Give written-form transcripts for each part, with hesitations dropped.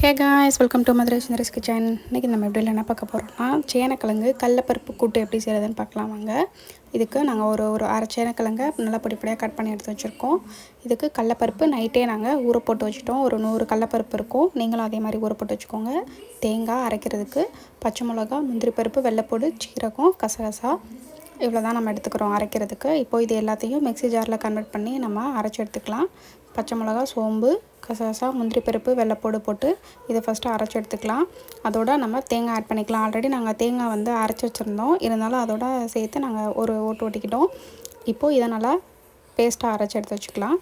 Hey guys, welcome to Madurai Sundar's kitchen. இன்றைக்கி நம்ம எப்படியில் என்ன பார்க்க போகிறோம்னா, சேனக்கிழங்கு கடலப்பருப்பு கூட்டு எப்படி செய்கிறதுன்னு பார்க்கலாம் வாங்க. இதுக்கு நாங்கள் ஒரு அரை சேனக்கிழங்கை நல்லா பொடிப்படியாக கட் பண்ணி எடுத்து வச்சுருக்கோம். இதுக்கு கடலப்பருப்பு நைட்டே நாங்கள் ஊற போட்டு வச்சுட்டோம். ஒரு 100 கடலப்பருப்பு இருக்கும். நீங்களும் அதே மாதிரி ஊற போட்டு வச்சுக்கோங்க. தேங்காய் அரைக்கிறதுக்கு, பச்சை மிளகா, முந்திரி பருப்பு, வெள்ளைப்பூடு, சீரகம், கசகசா, இவ்வளோ தான் நம்ம எடுத்துக்கிறோம் அரைக்கிறதுக்கு. இப்போது இது எல்லாத்தையும் மிக்ஸி ஜாரில் கன்வெர்ட் பண்ணி நம்ம அரைச்சி எடுத்துக்கலாம். பச்சை மிளகா, சோம்பு, கசகசா, முந்திரி பருப்பு, வெள்ளைப்பூடு போட்டு இதை ஃபஸ்ட்டு அரைச்சி எடுத்துக்கலாம். அதோட நம்ம தேங்காய் ஆட் பண்ணிக்கலாம். ஆல்ரெடி நாங்கள் தேங்காய் அரைச்சி வச்சுருந்தோம். இருந்தாலும் அதோட சேர்த்து நாங்கள் ஒரு ஓட்டு ஓட்டிக்கிட்டோம். இப்போது இதை நல்லா பேஸ்ட்டாக அரைச்சி எடுத்து வச்சுக்கலாம்.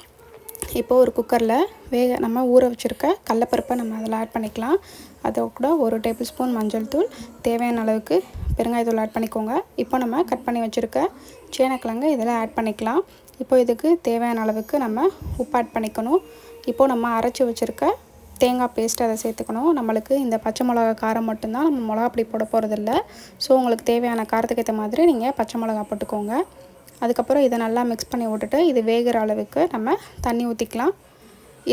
இப்போது ஒரு குக்கரில் நம்ம ஊற வச்சுருக்க கடலப்பருப்பை நம்ம அதில் ஆட் பண்ணிக்கலாம். அதை கூட 1 டேபிள் ஸ்பூன் மஞ்சள் தூள், தேவையான அளவுக்கு பெருங்காயத்தூள் ஆட் பண்ணிக்கோங்க. இப்போ நம்ம கட் பண்ணி வச்சுருக்க சேனக்கிழங்கு இதில் ஆட் பண்ணிக்கலாம். இப்போ இதுக்கு தேவையான அளவுக்கு நம்ம உப்பு ஆட் பண்ணிக்கணும். இப்போது நம்ம அரைச்சி வச்சுருக்க தேங்காய் பேஸ்ட்டு அதை சேர்த்துக்கணும். நம்மளுக்கு இந்த பச்சை மிளகா காரம் மட்டும்தான், நம்ம மிளகா அப்படி போட போகிறதில்ல. ஸோ உங்களுக்கு தேவையான காரத்துக்கு ஏற்ற மாதிரி நீங்கள் பச்சை மிளகா போட்டுக்கோங்க. அதுக்கப்புறம் இதை நல்லா மிக்ஸ் பண்ணி விட்டுட்டு இது வேகிற அளவுக்கு நம்ம தண்ணி ஊற்றிக்கலாம்.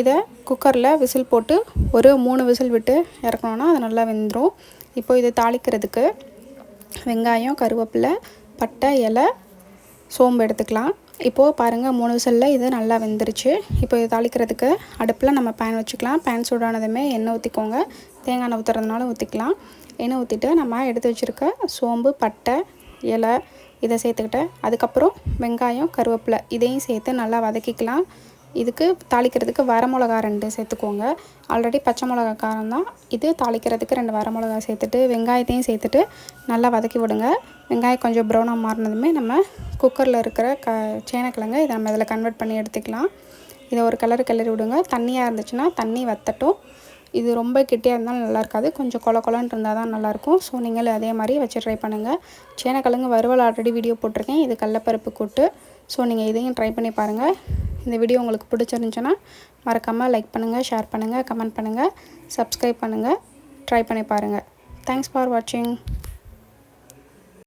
இதை குக்கரில் விசில் போட்டு ஒரு 3 விசில் விட்டு இறக்கணுன்னா அது நல்லா வெந்துடும். இப்போ இது தாளிக்கிறதுக்கு வெங்காயம், கருவேப்பிலை, பட்டை, இலை, சோம்பு எடுத்துக்கலாம். இப்போது பாருங்கள் 3 விசிலில் இது நல்லா வெந்துருச்சு. இப்போ இது தாளிக்கிறதுக்கு அடுப்பில் நம்ம பேன் வச்சுக்கலாம். பேன் சூடானதுமே எண்ணெய் ஊற்றிக்கோங்க. தேங்காய் எண்ணெய் ஊற்றுறதுனால ஊற்றிக்கலாம். எண்ணெய் ஊற்றிட்டு நம்ம எடுத்து வச்சுருக்க சோம்பு, பட்டை, இலை இதை சேர்த்துக்கிட்டு அதுக்கப்புறம் வெங்காயம், கருவேப்பிலை இதையும் சேர்த்து நல்லா வதக்கிக்கலாம். இதுக்கு தாளிக்கிறதுக்கு வரமிளகா 2 சேர்த்துக்கோங்க. ஆல்ரெடி பச்சை மிளகா காரம் தான். இது தாளிக்கிறதுக்கு 2 வரமிளகா சேர்த்துட்டு வெங்காயத்தையும் சேர்த்துட்டு நல்லா வதக்கி விடுங்க. வெங்காயம் கொஞ்சம் ப்ரௌனாக மாறினதுமே நம்ம குக்கரில் இருக்கிற சேனக்கிழங்கு இதை நம்ம இதில் கன்வெர்ட் பண்ணி எடுத்துக்கலாம். இதை ஒரு கிளறி விடுங்க. தண்ணியாக இருந்துச்சுன்னா தண்ணி வற்றட்டும். இது ரொம்ப கெட்டியாக இருந்தாலும் நல்லா இருக்காது. கொஞ்சம் கொலன்னு இருந்தால் தான் நல்லாயிருக்கும். ஸோ நீங்கள் அதே மாதிரி வச்சு ட்ரை பண்ணுங்கள். சேனக்கிழங்கு வறுவல் ஆல்ரெடி வீடியோ போட்டிருக்கேன். இது கடலப்பருப்பு கூட்டு. ஸோ நீங்கள் இதையும் ட்ரை பண்ணி பாருங்கள். இந்த வீடியோ உங்களுக்கு பிடிச்சிருந்துச்சுன்னா மறக்காமல் லைக் பண்ணுங்கள், ஷேர் பண்ணுங்கள், கமெண்ட் பண்ணுங்கள், சப்ஸ்கிரைப் பண்ணுங்கள். ட்ரை பண்ணி பாருங்கள். தேங்க்ஸ் ஃபார் வாட்சிங்.